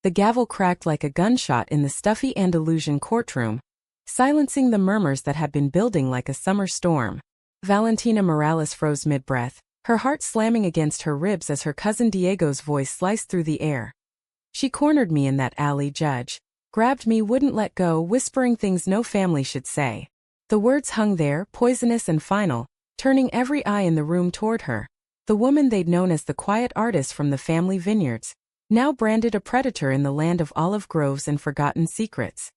The gavel cracked like a gunshot in the stuffy Andalusian courtroom, silencing the murmurs that had been building like a summer storm. Valentina Morales froze mid-breath, her heart slamming against her ribs as her cousin Diego's voice sliced through the air. She cornered me in that alley, Judge. Grabbed me, wouldn't let go, whispering things no family should say. The words hung there, poisonous and final, turning every eye in the room toward her. The woman they'd known as the quiet artist from the family vineyards, now branded a predator in the land of olive groves and forgotten secrets.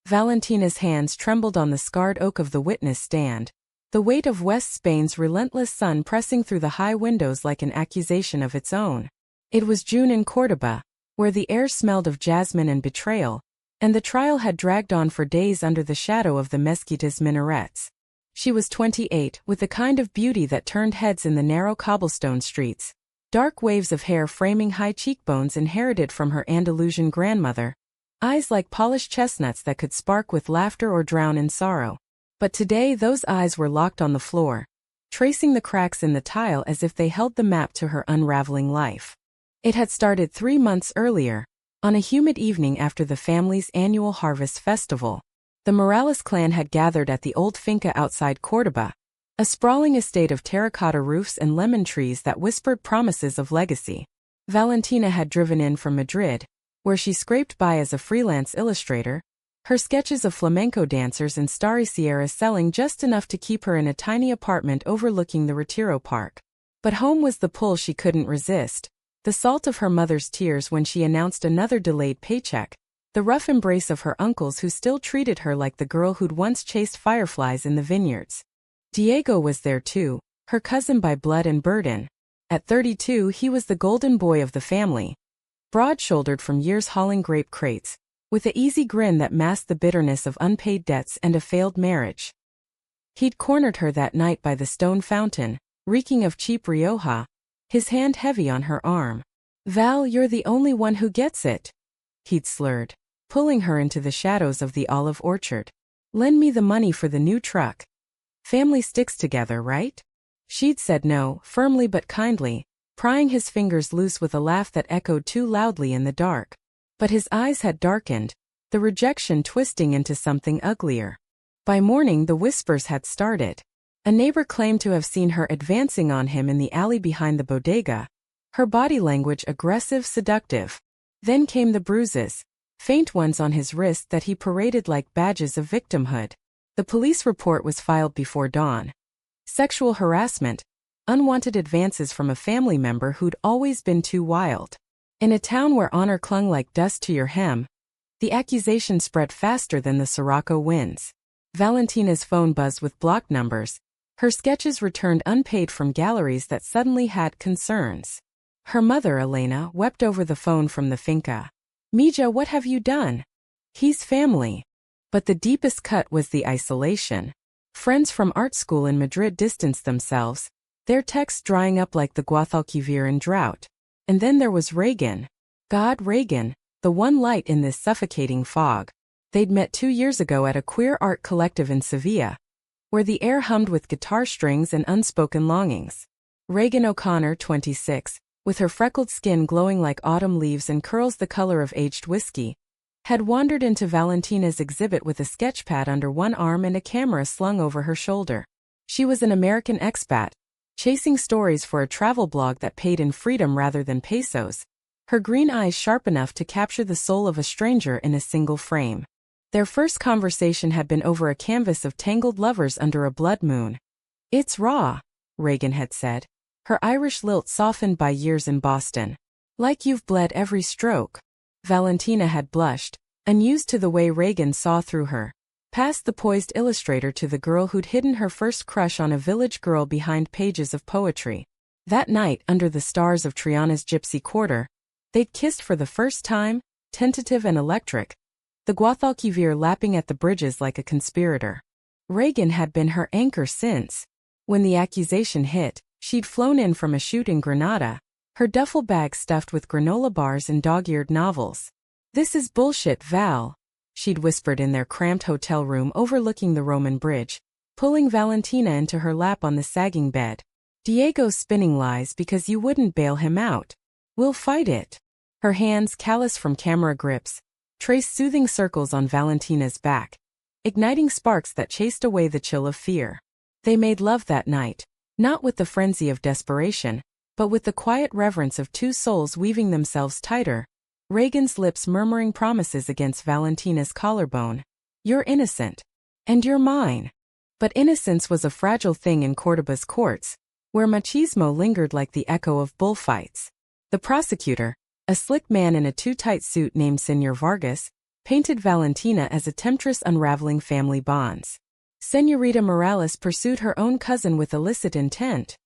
Valentina's hands trembled on the scarred oak of the witness stand, the weight of West Spain's relentless sun pressing through the high windows like an accusation of its own. It was June in Córdoba, where the air smelled of jasmine and betrayal, and the trial had dragged on for days under the shadow of the mezquita's minarets. She was 28, with the kind of beauty that turned heads in the narrow cobblestone streets. Dark waves of hair framing high cheekbones inherited from her Andalusian grandmother. Eyes like polished chestnuts that could spark with laughter or drown in sorrow. But today those eyes were locked on the floor, tracing the cracks in the tile as if they held the map to her unraveling life. It had started 3 months earlier, on a humid evening after the family's annual harvest festival. The Morales clan had gathered at the old finca outside Córdoba, a sprawling estate of terracotta roofs and lemon trees that whispered promises of legacy. Valentina had driven in from Madrid, where she scraped by as a freelance illustrator, her sketches of flamenco dancers and starry sierras selling just enough to keep her in a tiny apartment overlooking the Retiro Park. But home was the pull she couldn't resist, the salt of her mother's tears when she announced another delayed paycheck, the rough embrace of her uncles who still treated her like the girl who'd once chased fireflies in the vineyards. Diego was there too, her cousin by blood and burden. At 32 he was the golden boy of the family, broad-shouldered from years hauling grape crates, with the easy grin that masked the bitterness of unpaid debts and a failed marriage. He'd cornered her that night by the stone fountain, reeking of cheap Rioja, his hand heavy on her arm. "Val, you're the only one who gets it," he'd slurred, pulling her into the shadows of the olive orchard. "Lend me the money for the new truck. Family sticks together, right?" She'd said no, firmly but kindly, prying his fingers loose with a laugh that echoed too loudly in the dark. But his eyes had darkened, the rejection twisting into something uglier. By morning the whispers had started. A neighbor claimed to have seen her advancing on him in the alley behind the bodega, her body language aggressive, seductive. Then came the bruises, faint ones on his wrist that he paraded like badges of victimhood. The police report was filed before dawn. Sexual harassment, unwanted advances from a family member who'd always been too wild. In a town where honor clung like dust to your hem, the accusation spread faster than the Sirocco winds. Valentina's phone buzzed with blocked numbers, her sketches returned unpaid from galleries that suddenly had concerns. Her mother, Elena, wept over the phone from the finca. "Mija, what have you done? He's family." But the deepest cut was the isolation. Friends from art school in Madrid distanced themselves, their texts drying up like the Guadalquivir in drought. And then there was Reagan. God, Reagan, the one light in this suffocating fog. They'd met 2 years ago at a queer art collective in Sevilla, where the air hummed with guitar strings and unspoken longings. Reagan O'Connor, 26, with her freckled skin glowing like autumn leaves and curls the color of aged whiskey, had wandered into Valentina's exhibit with a sketchpad under one arm and a camera slung over her shoulder. She was an American expat, chasing stories for a travel blog that paid in freedom rather than pesos, her green eyes sharp enough to capture the soul of a stranger in a single frame. Their first conversation had been over a canvas of tangled lovers under a blood moon. "It's raw," Reagan had said, her Irish lilt softened by years in Boston. "Like you've bled every stroke." Valentina had blushed, unused to the way Reagan saw through her, past the poised illustrator to the girl who'd hidden her first crush on a village girl behind pages of poetry. That night, under the stars of Triana's gypsy quarter, they'd kissed for the first time, tentative and electric, the Guadalquivir lapping at the bridges like a conspirator. Reagan had been her anchor since. When the accusation hit, she'd flown in from a shoot in Granada, her duffel bag stuffed with granola bars and dog-eared novels. "This is bullshit, Val," she'd whispered in their cramped hotel room overlooking the Roman bridge, pulling Valentina into her lap on the sagging bed. "Diego's spinning lies because you wouldn't bail him out. We'll fight it." Her hands, callous from camera grips, traced soothing circles on Valentina's back, igniting sparks that chased away the chill of fear. They made love that night, not with the frenzy of desperation, but with the quiet reverence of two souls weaving themselves tighter, Reagan's lips murmuring promises against Valentina's collarbone. "You're innocent. And you're mine." But innocence was a fragile thing in Cordoba's courts, where machismo lingered like the echo of bullfights. The prosecutor, a slick man in a too-tight suit named Señor Vargas, painted Valentina as a temptress unraveling family bonds. Señorita Morales pursued her own cousin with illicit intent.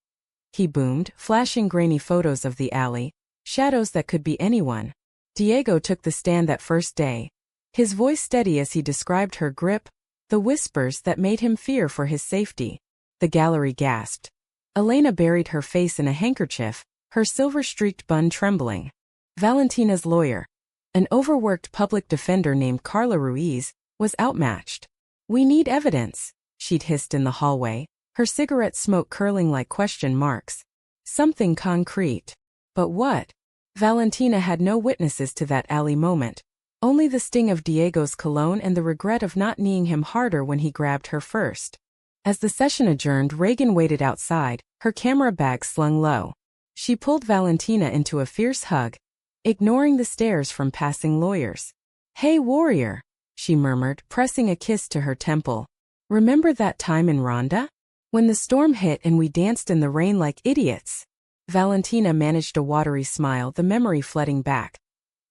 He boomed, flashing grainy photos of the alley, shadows that could be anyone. Diego took the stand that first day, his voice steady as he described her grip, the whispers that made him fear for his safety. The gallery gasped. Elena buried her face in a handkerchief, her silver-streaked bun trembling. Valentina's lawyer, an overworked public defender named Carla Ruiz, was outmatched. "We need evidence," she'd hissed in the hallway, her cigarette smoke curling like question marks. "Something concrete." But what? Valentina had no witnesses to that alley moment. Only the sting of Diego's cologne and the regret of not kneeing him harder when he grabbed her first. As the session adjourned, Reagan waited outside, her camera bag slung low. She pulled Valentina into a fierce hug, ignoring the stares from passing lawyers. "Hey, warrior," she murmured, pressing a kiss to her temple. "Remember that time in Ronda? When the storm hit and we danced in the rain like idiots?" Valentina managed a watery smile, the memory flooding back.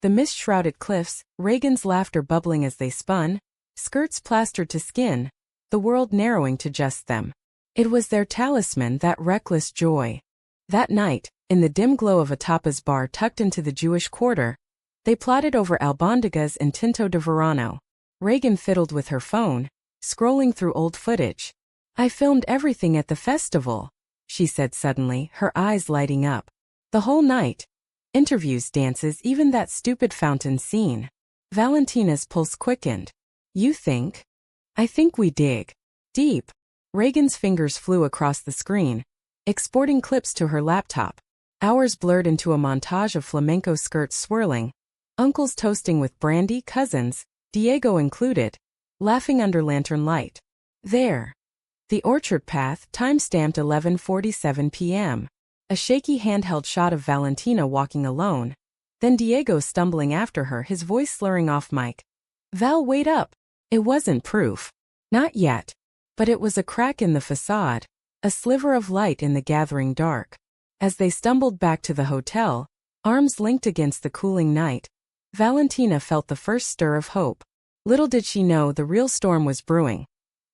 The mist-shrouded cliffs, Reagan's laughter bubbling as they spun, skirts plastered to skin, the world narrowing to just them. It was their talisman, that reckless joy. That night, in the dim glow of a tapas bar tucked into the Jewish quarter, they plotted over albondigas and tinto de verano. Reagan fiddled with her phone, scrolling through old footage. "I filmed everything at the festival," she said suddenly, her eyes lighting up. "The whole night. Interviews, dances, even that stupid fountain scene." Valentina's pulse quickened. "You think?" "I think we dig deep." Reagan's fingers flew across the screen, exporting clips to her laptop. Hours blurred into a montage of flamenco skirts swirling, uncles toasting with brandy, cousins, Diego included, laughing under lantern light. There. The orchard path, time-stamped 11:47 p.m. A shaky handheld shot of Valentina walking alone, then Diego stumbling after her, his voice slurring off mic. "Val, wait up." It wasn't proof. Not yet. But it was a crack in the facade, a sliver of light in the gathering dark. As they stumbled back to the hotel, arms linked against the cooling night, Valentina felt the first stir of hope. Little did she know the real storm was brewing.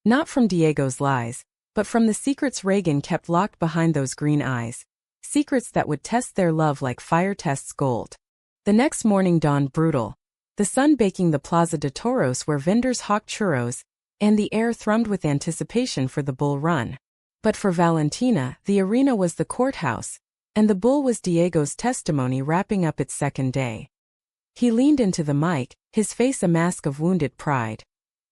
Not from Diego's lies, but from the secrets Reagan kept locked behind those green eyes. Secrets that would test their love like fire tests gold. The next morning dawned brutal. The sun baking the Plaza de Toros where vendors hawked churros, and the air thrummed with anticipation for the bull run. But for Valentina, the arena was the courthouse, and the bull was Diego's testimony wrapping up its second day. He leaned into the mic, his face a mask of wounded pride.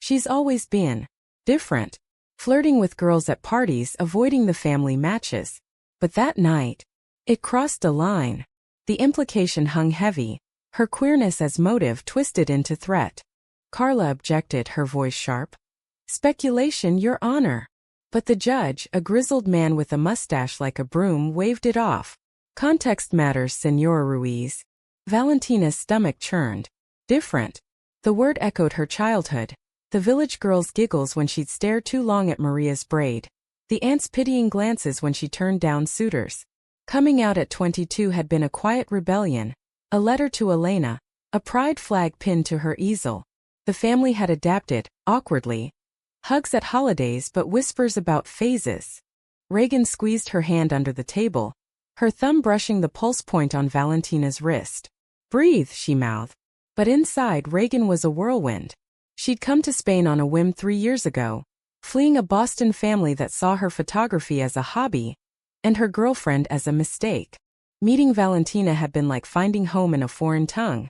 "She's always been different, flirting with girls at parties, avoiding the family matches. But that night, it crossed a line. The implication hung heavy, her queerness as motive twisted into threat." Carla objected, her voice sharp. "Speculation, Your Honor." But the judge, a grizzled man with a mustache like a broom, waved it off. "Context matters, Señora Ruiz." Valentina's stomach churned. Different. The word echoed her childhood. The village girl's giggles when she'd stare too long at Maria's braid. The aunt's pitying glances when she turned down suitors. Coming out at 22 had been a quiet rebellion, a letter to Elena, a pride flag pinned to her easel. The family had adapted, awkwardly. Hugs at holidays but whispers about phases. Reagan squeezed her hand under the table, her thumb brushing the pulse point on Valentina's wrist. "Breathe," she mouthed. But inside, Reagan was a whirlwind. She'd come to Spain on a whim 3 years ago, fleeing a Boston family that saw her photography as a hobby, and her girlfriend as a mistake. Meeting Valentina had been like finding home in a foreign tongue.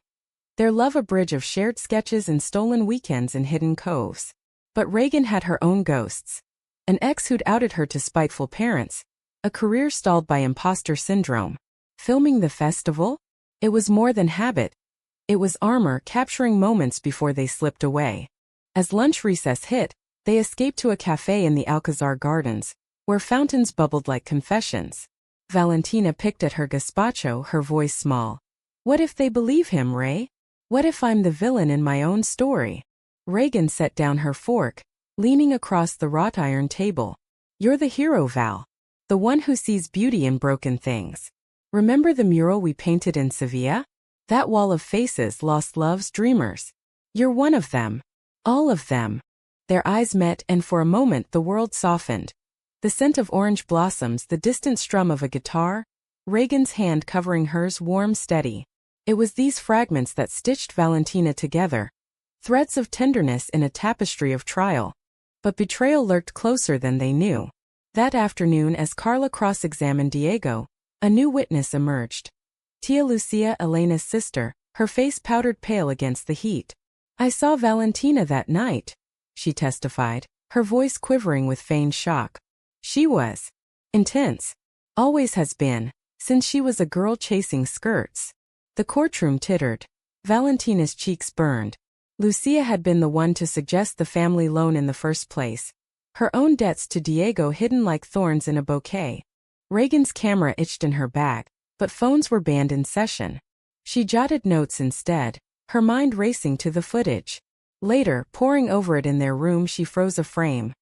Their love a bridge of shared sketches and stolen weekends in hidden coves. But Reagan had her own ghosts. An ex who'd outed her to spiteful parents, a career stalled by imposter syndrome. Filming the festival? It was more than habit. It was armor capturing moments before they slipped away. As lunch recess hit, they escaped to a cafe in the Alcazar Gardens, where fountains bubbled like confessions. Valentina picked at her gazpacho, her voice small. What if they believe him, Ray? What if I'm the villain in my own story? Reagan set down her fork, leaning across the wrought iron table. You're the hero, Val. The one who sees beauty in broken things. Remember the mural we painted in Sevilla? That wall of faces, lost loves, dreamers. You're one of them. All of them. Their eyes met, and for a moment the world softened. The scent of orange blossoms, the distant strum of a guitar, Reagan's hand covering hers, warm, steady. It was these fragments that stitched Valentina together, threads of tenderness in a tapestry of trial. But betrayal lurked closer than they knew. That afternoon, as Carla cross-examined Diego, a new witness emerged. Tia Lucia, Elena's sister, her face powdered pale against the heat. I saw Valentina that night, she testified, her voice quivering with feigned shock. She was intense. Always has been, since she was a girl chasing skirts. The courtroom tittered. Valentina's cheeks burned. Lucia had been the one to suggest the family loan in the first place. Her own debts to Diego hidden like thorns in a bouquet. Reagan's camera itched in her bag, but phones were banned in session. She jotted notes instead, her mind racing to the footage. Later, poring over it in their room, she froze a frame.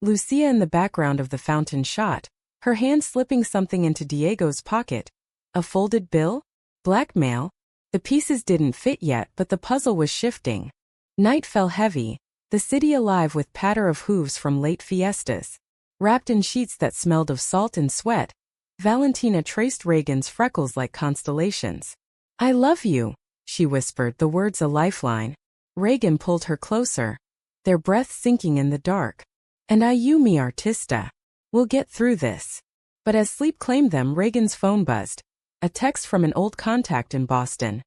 Lucia in the background of the fountain shot, her hand slipping something into Diego's pocket. A folded bill? Blackmail? The pieces didn't fit yet, but the puzzle was shifting. Night fell heavy, the city alive with patter of hooves from late fiestas. Wrapped in sheets that smelled of salt and sweat, Valentina traced Reagan's freckles like constellations. I love you, she whispered, the words a lifeline. Reagan pulled her closer, their breath sinking in the dark. And you, mi artista. We'll get through this. But as sleep claimed them, Reagan's phone buzzed. A text from an old contact in Boston.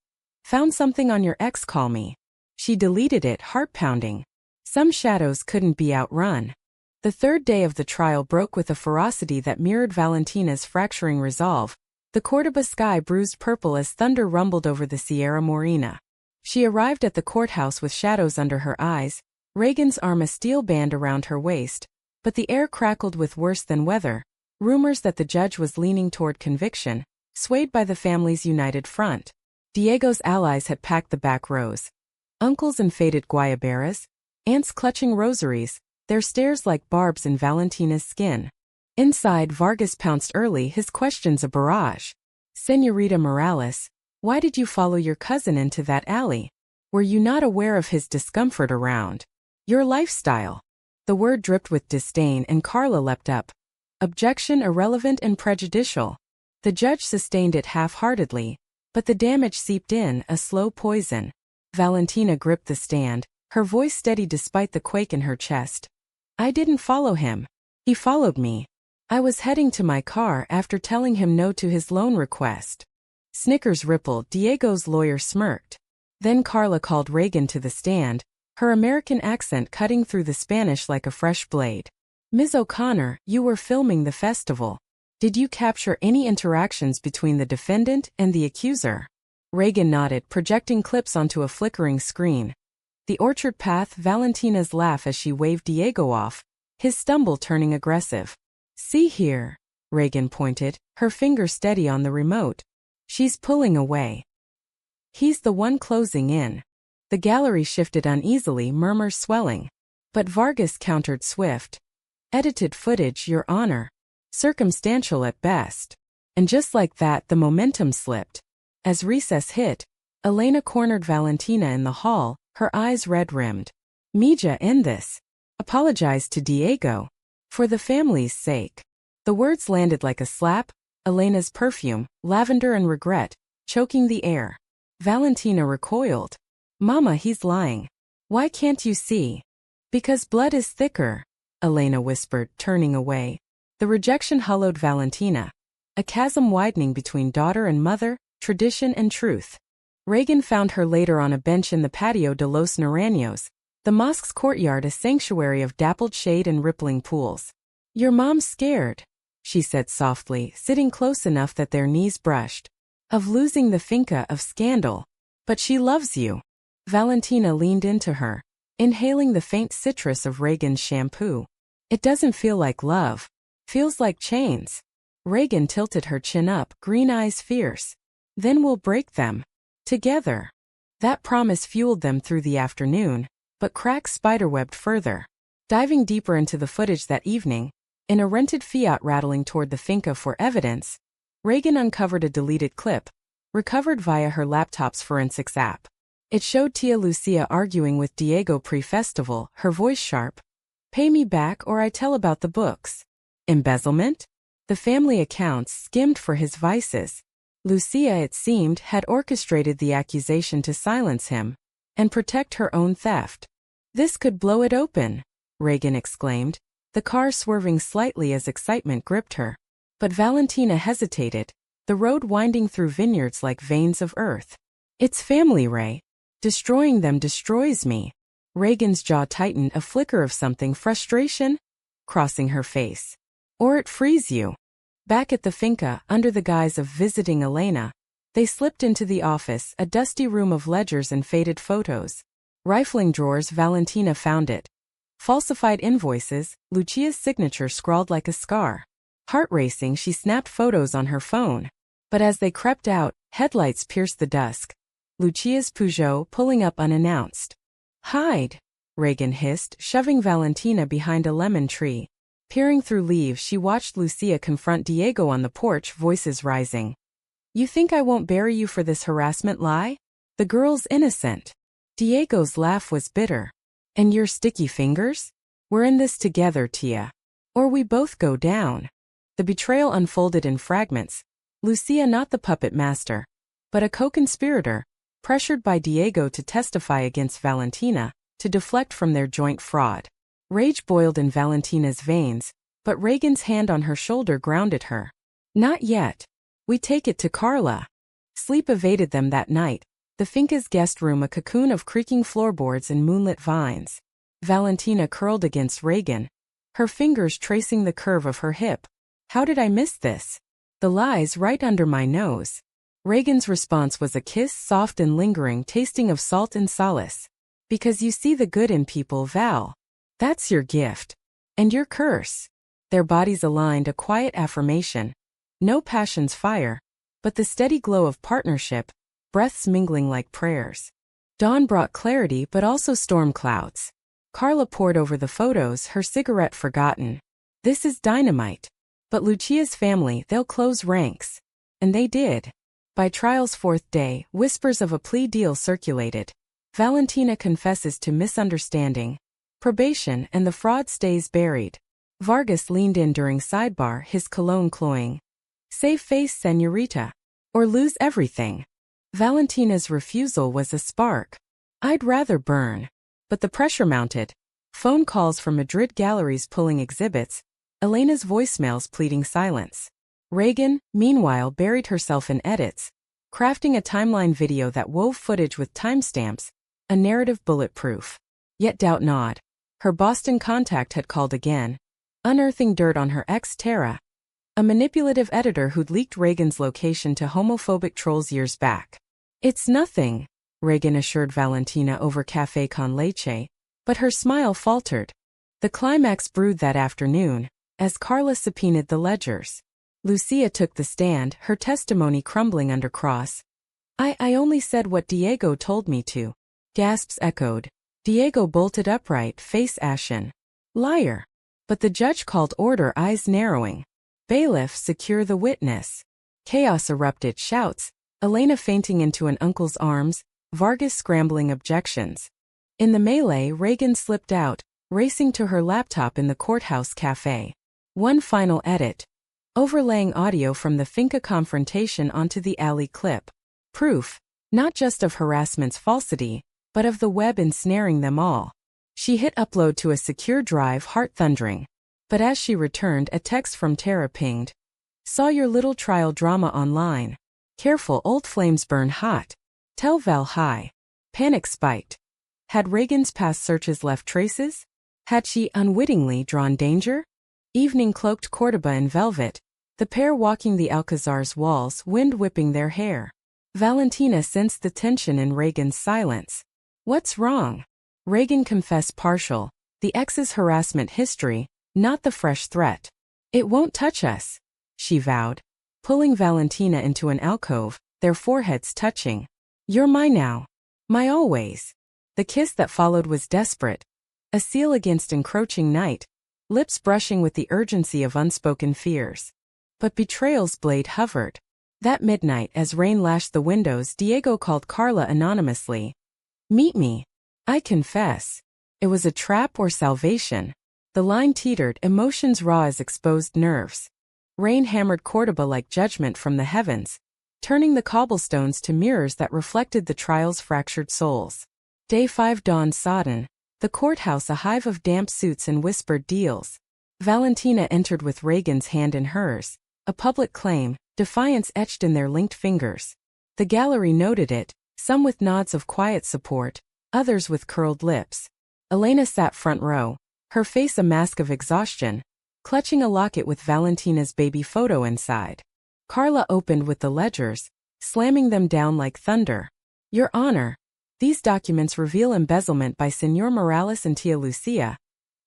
Found something on your ex, call me. She deleted it, heart pounding. Some shadows couldn't be outrun. The third day of the trial broke with a ferocity that mirrored Valentina's fracturing resolve. The Cordoba sky bruised purple as thunder rumbled over the Sierra Morena. She arrived at the courthouse with shadows under her eyes, Reagan's arm a steel band around her waist, but the air crackled with worse than weather. Rumors that the judge was leaning toward conviction, swayed by the family's united front. Diego's allies had packed the back rows. Uncles in faded guayaberas, aunts clutching rosaries, their stares like barbs in Valentina's skin. Inside, Vargas pounced early, his questions a barrage. Señorita Morales, why did you follow your cousin into that alley? Were you not aware of his discomfort around your lifestyle? The word dripped with disdain, and Carla leapt up. Objection irrelevant and prejudicial. The judge sustained it half-heartedly, but the damage seeped in, a slow poison. Valentina gripped the stand, her voice steady despite the quake in her chest. I didn't follow him. He followed me. I was heading to my car after telling him no to his loan request. Snickers rippled, Diego's lawyer smirked. Then Carla called Reagan to the stand, her American accent cutting through the Spanish like a fresh blade. Ms. O'Connor, you were filming the festival. Did you capture any interactions between the defendant and the accuser? Reagan nodded, projecting clips onto a flickering screen. The orchard path, Valentina's laugh as she waved Diego off, his stumble turning aggressive. See here, Reagan pointed, her finger steady on the remote. She's pulling away. He's the one closing in. The gallery shifted uneasily, murmurs swelling. But Vargas countered swift. Edited footage, Your Honor. Circumstantial at best. And just like that, the momentum slipped. As recess hit, Elena cornered Valentina in the hall, her eyes red-rimmed. Mija, end this. Apologize to Diego. For the family's sake. The words landed like a slap, Elena's perfume, lavender and regret, choking the air. Valentina recoiled. Mama, he's lying. Why can't you see? Because blood is thicker, Elena whispered, turning away. The rejection hollowed Valentina. A chasm widening between daughter and mother, tradition and truth. Reagan found her later on a bench in the patio de los Naranjos, the mosque's courtyard, a sanctuary of dappled shade and rippling pools. Your mom's scared, she said softly, sitting close enough that their knees brushed. Of losing the finca, of scandal. But she loves you. Valentina leaned into her, inhaling the faint citrus of Reagan's shampoo. It doesn't feel like love. Feels like chains. Reagan tilted her chin up, green eyes fierce. Then we'll break them. Together. That promise fueled them through the afternoon, but cracks spiderwebbed further. Diving deeper into the footage that evening, in a rented Fiat rattling toward the finca for evidence, Reagan uncovered a deleted clip, recovered via her laptop's forensics app. It showed Tia Lucia arguing with Diego pre-festival, her voice sharp. Pay me back or I tell about the books. Embezzlement? The family accounts skimmed for his vices. Lucia, it seemed, had orchestrated the accusation to silence him and protect her own theft. This could blow it open, Reagan exclaimed, the car swerving slightly as excitement gripped her. But Valentina hesitated, the road winding through vineyards like veins of earth. It's family, Ray. Destroying them destroys me. Reagan's jaw tightened, a flicker of something, frustration, crossing her face. Or it frees you. Back at the finca, under the guise of visiting Elena, they slipped into the office, a dusty room of ledgers and faded photos. Rifling drawers, Valentina found it. Falsified invoices, Lucia's signature scrawled like a scar. Heart racing, she snapped photos on her phone. But as they crept out, headlights pierced the dusk. Lucia's Peugeot pulling up unannounced. Hide, Reagan hissed, shoving Valentina behind a lemon tree. Peering through leaves, she watched Lucia confront Diego on the porch, voices rising. You think I won't bury you for this harassment lie? The girl's innocent. Diego's laugh was bitter. And your sticky fingers? We're in this together, Tia. Or we both go down. The betrayal unfolded in fragments. Lucia not the puppet master, but a co-conspirator, pressured by Diego to testify against Valentina, to deflect from their joint fraud. Rage boiled in Valentina's veins, but Reagan's hand on her shoulder grounded her. Not yet. We take it to Carla. Sleep evaded them that night, the finca's guest room a cocoon of creaking floorboards and moonlit vines. Valentina curled against Reagan, her fingers tracing the curve of her hip. How did I miss this? The lies right under my nose. Reagan's response was a kiss, soft and lingering, tasting of salt and solace. Because you see the good in people, Val. That's your gift. And your curse. Their bodies aligned, a quiet affirmation. No passion's fire, but the steady glow of partnership, breaths mingling like prayers. Dawn brought clarity but also storm clouds. Carla pored over the photos, her cigarette forgotten. This is dynamite. But Lucia's family, they'll close ranks. And they did. By trial's fourth day, whispers of a plea deal circulated. Valentina confesses to misunderstanding, probation, and the fraud stays buried. Vargas leaned in during sidebar, his cologne cloying. Save face, senorita. Or lose everything. Valentina's refusal was a spark. I'd rather burn. But the pressure mounted. Phone calls from Madrid galleries pulling exhibits, Elena's voicemails pleading silence. Reagan, meanwhile, buried herself in edits, crafting a timeline video that wove footage with timestamps, a narrative bulletproof. Yet doubt not. Her Boston contact had called again, unearthing dirt on her ex Tara, a manipulative editor who'd leaked Reagan's location to homophobic trolls years back. It's nothing, Reagan assured Valentina over café con leche, but her smile faltered. The climax brewed that afternoon, as Carla subpoenaed the ledgers. Lucia took the stand, her testimony crumbling under cross. I only said what Diego told me to. Gasps echoed. Diego bolted upright, face ashen. Liar. But the judge called order, eyes narrowing. Bailiff, secure the witness. Chaos erupted, shouts, Elena fainting into an uncle's arms, Vargas scrambling objections. In the melee, Reagan slipped out, racing to her laptop in the courthouse cafe. One final edit. Overlaying audio from the finca confrontation onto the alley clip. Proof, not just of harassment's falsity, but of the web ensnaring them all. She hit upload to a secure drive, heart thundering. But as she returned, a text from Tara pinged. Saw your little trial drama online. Careful, old flames burn hot. Tell Val hi. Panic spiked. Had Reagan's past searches left traces? Had she unwittingly drawn danger? Evening cloaked Cordoba in velvet, The pair walking the Alcazar's walls, wind whipping their hair. Valentina sensed the tension in Reagan's silence. What's wrong? Reagan confessed partial. The ex's harassment history, not the fresh threat. It won't touch us, she vowed, pulling Valentina into an alcove, their foreheads touching. You're mine now. My always. The kiss that followed was desperate. A seal against encroaching night, lips brushing with the urgency of unspoken fears. But betrayal's blade hovered. That midnight, as rain lashed the windows, Diego called Carla anonymously. Meet me. I confess. It was a trap or salvation. The line teetered, emotions raw as exposed nerves. Rain hammered Cordoba like judgment from the heavens, turning the cobblestones to mirrors that reflected the trial's fractured souls. Day 5 dawned sodden, the courthouse a hive of damp suits and whispered deals. Valentina entered with Reagan's hand in hers, a public claim, defiance etched in their linked fingers. The gallery noted it, some with nods of quiet support, others with curled lips. Elena sat front row, her face a mask of exhaustion, clutching a locket with Valentina's baby photo inside. Carla opened with the ledgers, slamming them down like thunder. Your Honor, these documents reveal embezzlement by Señor Morales and Tia Lucia.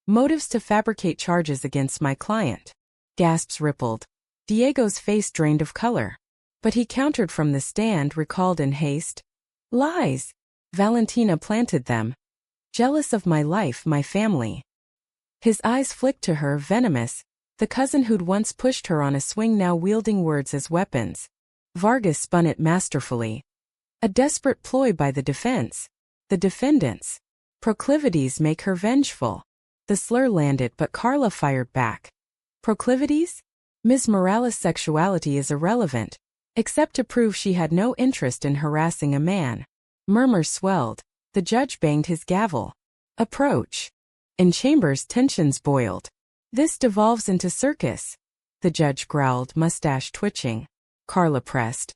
Motives to fabricate charges against my client. Gasps rippled. Diego's face drained of color. But he countered from the stand, recalled in haste. Lies. Valentina planted them. Jealous of my life, my family. His eyes flicked to her, venomous, the cousin who'd once pushed her on a swing now wielding words as weapons. Vargas spun it masterfully. A desperate ploy by the defense. The defendants. Proclivities make her vengeful. The slur landed, but Carla fired back. Proclivities? Ms. Morales' sexuality is irrelevant, except to prove she had no interest in harassing a man. Murmurs swelled. The judge banged his gavel. Approach. In chambers, tensions boiled. This devolves into circus. The judge growled, mustache twitching. Carla pressed.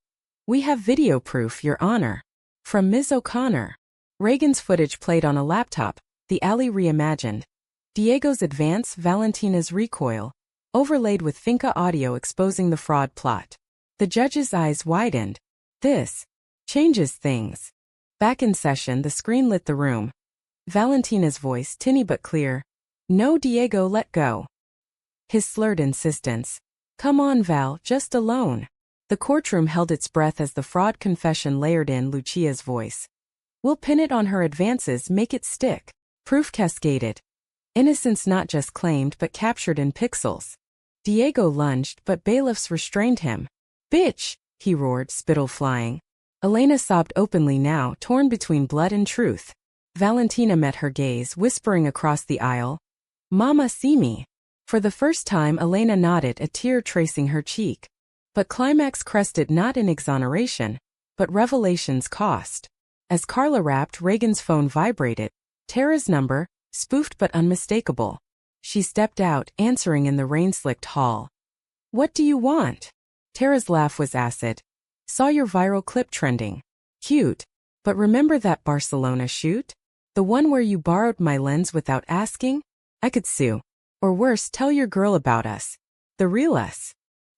We have video proof, Your Honor. From Ms. O'Connor. Reagan's footage played on a laptop, the alley reimagined. Diego's advance, Valentina's recoil, overlaid with Finca audio exposing the fraud plot. The judge's eyes widened. This changes things. Back in session, the screen lit the room. Valentina's voice, tinny but clear. No, Diego, let go. His slurred insistence. Come on, Val, just alone. The courtroom held its breath as the fraud confession layered in Lucia's voice. We'll pin it on her advances, make it stick. Proof cascaded. Innocence not just claimed but captured in pixels. Diego lunged, but bailiffs restrained him. Bitch, he roared, spittle flying. Elena sobbed openly now, torn between blood and truth. Valentina met her gaze, whispering across the aisle. Mama, see me. For the first time Elena nodded, a tear tracing her cheek. But climax crested not in exoneration, but revelation's cost. As Carla rapped, Reagan's phone vibrated. Tara's number, spoofed but unmistakable. She stepped out, answering in the rain-slicked hall. What do you want? Tara's laugh was acid. Saw your viral clip trending. Cute. But remember that Barcelona shoot? The one where you borrowed my lens without asking? I could sue. Or worse, tell your girl about us. The real us.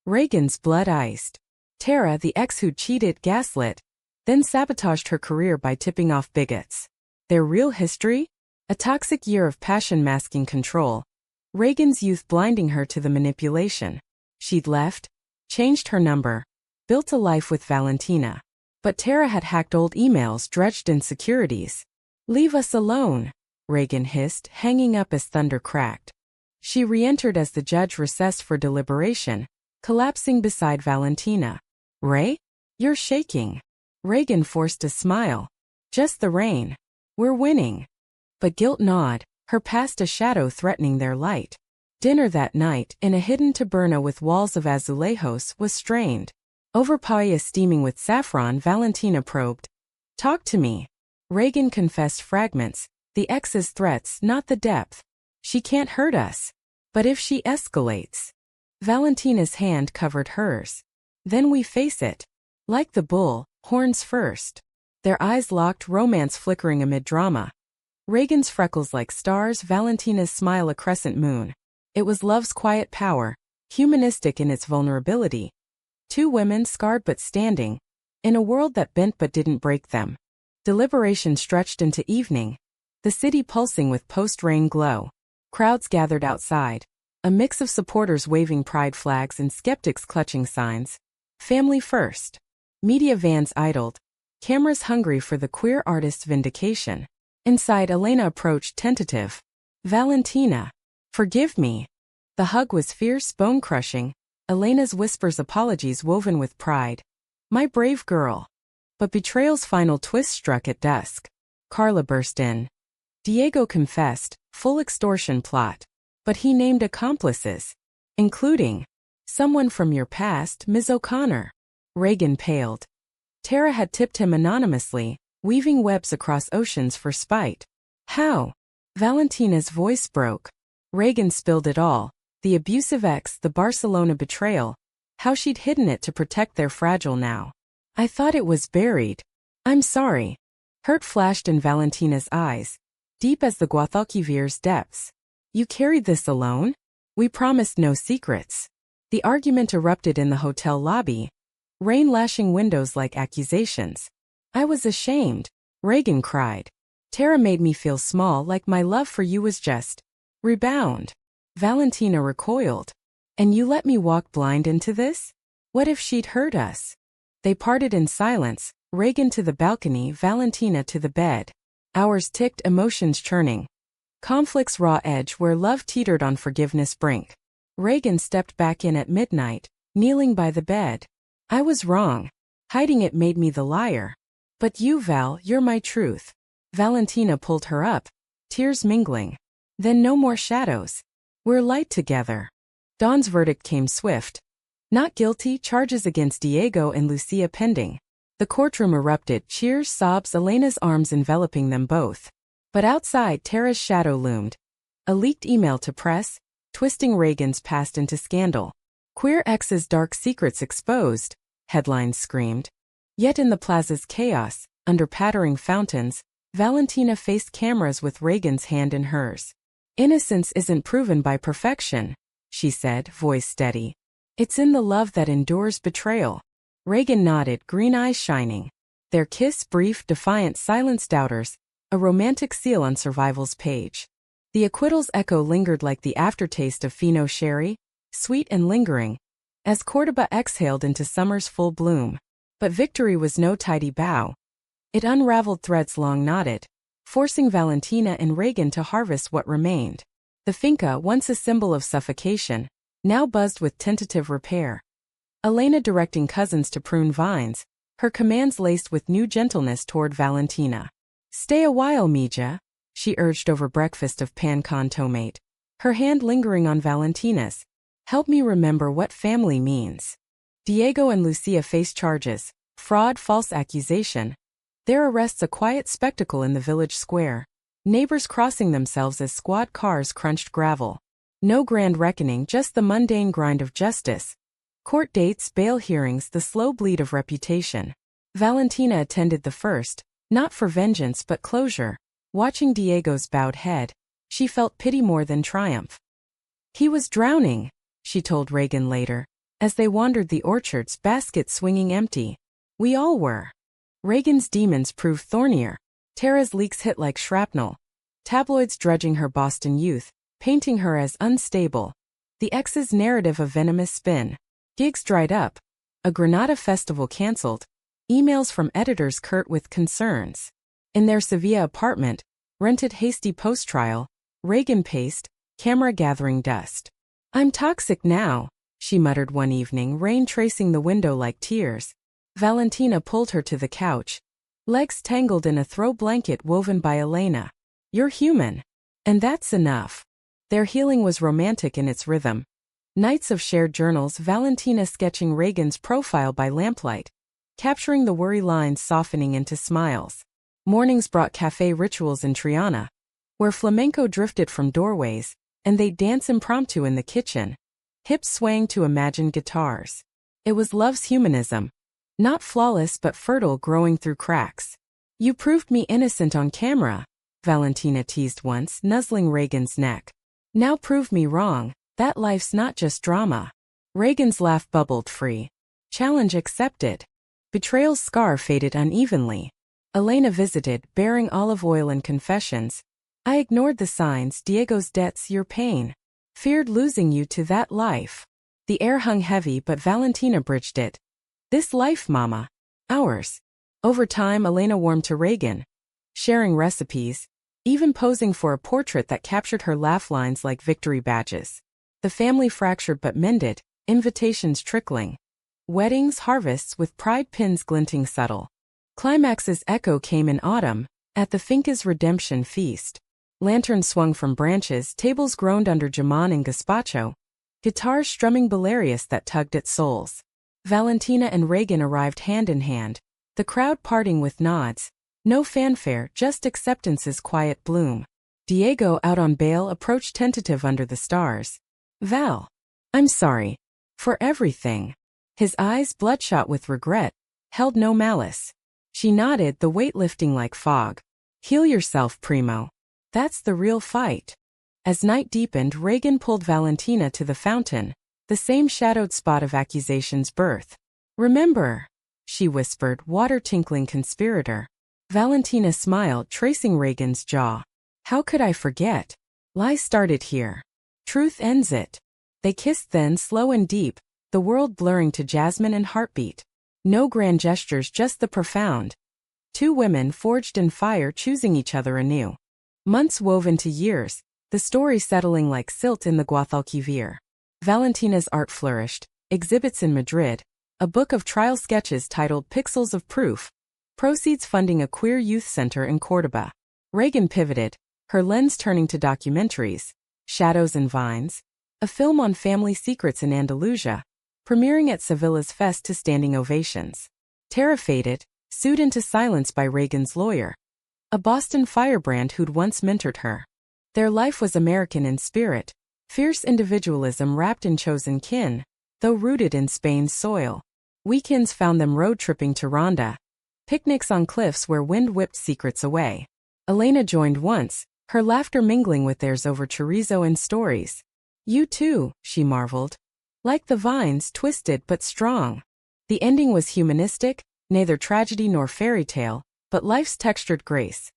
Reagan's blood iced. Tara, the ex who cheated, gaslit, then sabotaged her career by tipping off bigots. Their real history? A toxic year of passion masking control. Reagan's youth blinding her to the manipulation. She'd left, changed her number, built a life with Valentina. But Tara had hacked old emails, dredged insecurities. Leave us alone, Reagan hissed, hanging up as thunder cracked. She re-entered as the judge recessed for deliberation, collapsing beside Valentina. Ray? You're shaking. Reagan forced a smile. Just the rain. We're winning. But guilt gnawed, her past a shadow threatening their light. Dinner that night, in a hidden taberna with walls of azulejos, was strained. Over paella steaming with saffron, Valentina probed. Talk to me. Reagan confessed fragments, the ex's threats, not the depth. She can't hurt us. But if she escalates. Valentina's hand covered hers. Then we face it. Like the bull, horns first. Their eyes locked, romance flickering amid drama. Reagan's freckles like stars, Valentina's smile a crescent moon. It was love's quiet power, humanistic in its vulnerability. Two women scarred but standing, in a world that bent but didn't break them. Deliberation stretched into evening, the city pulsing with post-rain glow. Crowds gathered outside, a mix of supporters waving pride flags and skeptics clutching signs. Family first. Media vans idled, cameras hungry for the queer artist's vindication. Inside, Elena approached tentative. Valentina. Forgive me. The hug was fierce, bone-crushing, Elena's whispers apologies woven with pride. My brave girl. But betrayal's final twist struck at dusk. Carla burst in. Diego confessed, full extortion plot. But he named accomplices, including someone from your past, Ms. O'Connor. Reagan paled. Tara had tipped him anonymously, weaving webs across oceans for spite. How? Valentina's voice broke. Reagan spilled it all. The abusive ex, the Barcelona betrayal. How she'd hidden it to protect their fragile now. I thought it was buried. I'm sorry. Hurt flashed in Valentina's eyes, deep as the Guadalquivir's depths. You carried this alone? We promised no secrets. The argument erupted in the hotel lobby, rain lashing windows like accusations. I was ashamed, Reagan cried. Tara made me feel small, like my love for you was just rebound. Valentina recoiled. And you let me walk blind into this? What if she'd hurt us? They parted in silence, Reagan to the balcony, Valentina to the bed. Hours ticked, emotions churning. Conflict's raw edge where love teetered on forgiveness' brink. Reagan stepped back in at midnight, kneeling by the bed. I was wrong. Hiding it made me the liar. But you, Val, you're my truth. Valentina pulled her up, tears mingling. Then no more shadows. We're light together. Dawn's verdict came swift. Not guilty, charges against Diego and Lucia pending. The courtroom erupted, cheers, sobs, Elena's arms enveloping them both. But outside, Tara's shadow loomed. A leaked email to press, twisting Reagan's past into scandal. Queer ex's dark secrets exposed, headlines screamed. Yet in the plaza's chaos, under pattering fountains, Valentina faced cameras with Reagan's hand in hers. Innocence isn't proven by perfection, she said, voice steady. It's in the love that endures betrayal. Reagan nodded, green eyes shining. Their kiss, brief, defiant, silenced doubters, a romantic seal on survival's page. The acquittal's echo lingered like the aftertaste of Fino sherry, sweet and lingering, as Cordoba exhaled into summer's full bloom. But victory was no tidy bow. It unraveled threads long knotted, forcing Valentina and Reagan to harvest what remained. The finca, once a symbol of suffocation, now buzzed with tentative repair. Elena directing cousins to prune vines, her commands laced with new gentleness toward Valentina. Stay a while, Mija, she urged over breakfast of pan con tomate, her hand lingering on Valentina's. Help me remember what family means. Diego and Lucia face charges, fraud, false accusation. Their arrests a quiet spectacle in the village square. Neighbors crossing themselves as squad cars crunched gravel. No grand reckoning, just the mundane grind of justice. Court dates, bail hearings, the slow bleed of reputation. Valentina attended the first, not for vengeance but closure. Watching Diego's bowed head, she felt pity more than triumph. He was drowning, she told Reagan later, as they wandered the orchards, baskets swinging empty. We all were. Reagan's demons proved thornier. Tara's leaks hit like shrapnel. Tabloids drudging her Boston youth, painting her as unstable. The ex's narrative a venomous spin. Gigs dried up. A Granada festival cancelled. Emails from editors curt with concerns. In their Sevilla apartment, rented hasty post-trial, Reagan paced, camera gathering dust. I'm toxic now, she muttered one evening, rain tracing the window like tears. Valentina pulled her to the couch, legs tangled in a throw blanket woven by Elena. You're human. And that's enough. Their healing was romantic in its rhythm. Nights of shared journals, Valentina sketching Reagan's profile by lamplight, capturing the worry lines softening into smiles. Mornings brought cafe rituals in Triana, where flamenco drifted from doorways, and they'd dance impromptu in the kitchen, hips swaying to imagined guitars. It was love's humanism. Not flawless but fertile, growing through cracks. You proved me innocent on camera, Valentina teased once, nuzzling Reagan's neck. Now prove me wrong, that life's not just drama. Reagan's laugh bubbled free. Challenge accepted. Betrayal's scar faded unevenly. Elena visited, bearing olive oil and confessions. I ignored the signs, Diego's debts, your pain. Feared losing you to that life. The air hung heavy, but Valentina bridged it. This life, Mama. Ours. Over time, Elena warmed to Reagan, sharing recipes, even posing for a portrait that captured her laugh lines like victory badges. The family fractured but mended, invitations trickling. Weddings, harvests with pride pins glinting subtle. Climax's echo came in autumn, at the finca's redemption feast. Lanterns swung from branches, tables groaned under jamon and gazpacho, guitars strumming Belarius that tugged at souls. Valentina and Reagan arrived hand in hand, the crowd parting with nods. No fanfare, just acceptance's quiet bloom. Diego, out on bail, approached tentative under the stars. Val. I'm sorry. For everything. His eyes, bloodshot with regret, held no malice. She nodded, the weight lifting like fog. Heal yourself, Primo. That's the real fight. As night deepened, Reagan pulled Valentina to the fountain, the same shadowed spot of accusation's birth. Remember, she whispered, water-tinkling conspirator. Valentina smiled, tracing Reagan's jaw. How could I forget? Lie started here. Truth ends it. They kissed then, slow and deep, the world blurring to jasmine and heartbeat. No grand gestures, just the profound. Two women forged in fire, choosing each other anew. Months wove into years, the story settling like silt in the Guadalquivir. Valentina's art flourished, exhibits in Madrid, a book of trial sketches titled Pixels of Proof, proceeds funding a queer youth center in Córdoba. Reagan pivoted, her lens turning to documentaries, Shadows and Vines, a film on family secrets in Andalusia, premiering at Sevilla's Fest to standing ovations. Tara faded, sued into silence by Reagan's lawyer, a Boston firebrand who'd once mentored her. Their life was American in spirit, fierce individualism wrapped in chosen kin, though rooted in Spain's soil. Weekends found them road-tripping to Ronda, picnics on cliffs where wind whipped secrets away. Elena joined once, her laughter mingling with theirs over chorizo and stories. You too, she marveled. Like the vines, twisted but strong. The ending was humanistic, neither tragedy nor fairy tale, but life's textured grace.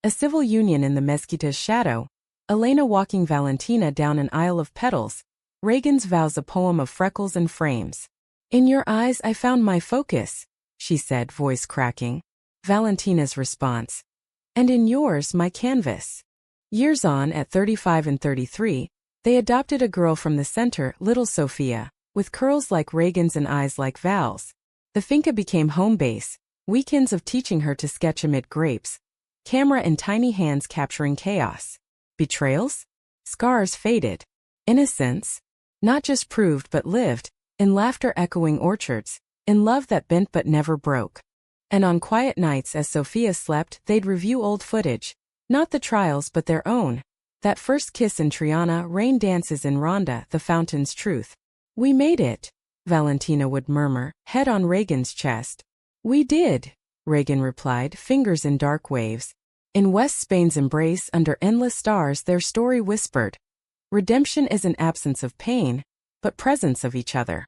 A civil union in the Mezquita's shadow, Elena walking Valentina down an aisle of petals, Reagan's vows a poem of freckles and frames. In your eyes I found my focus, she said, voice cracking. Valentina's response. And in yours my canvas. Years on, at 35 and 33, they adopted a girl from the center, little Sophia, with curls like Reagan's and eyes like Val's. The finca became home base, weekends of teaching her to sketch amid grapes, camera in tiny hands capturing chaos. Betrayals? Scars faded. Innocence? Not just proved but lived, in laughter echoing orchards, in love that bent but never broke. And on quiet nights as Sophia slept, they'd review old footage, not the trials but their own. That first kiss in Triana, rain dances in Ronda, the fountain's truth. We made it, Valentina would murmur, head on Reagan's chest. We did, Reagan replied, fingers in dark waves. In West Spain's embrace, under endless stars, their story whispered. Redemption isn't absence of pain, but presence of each other.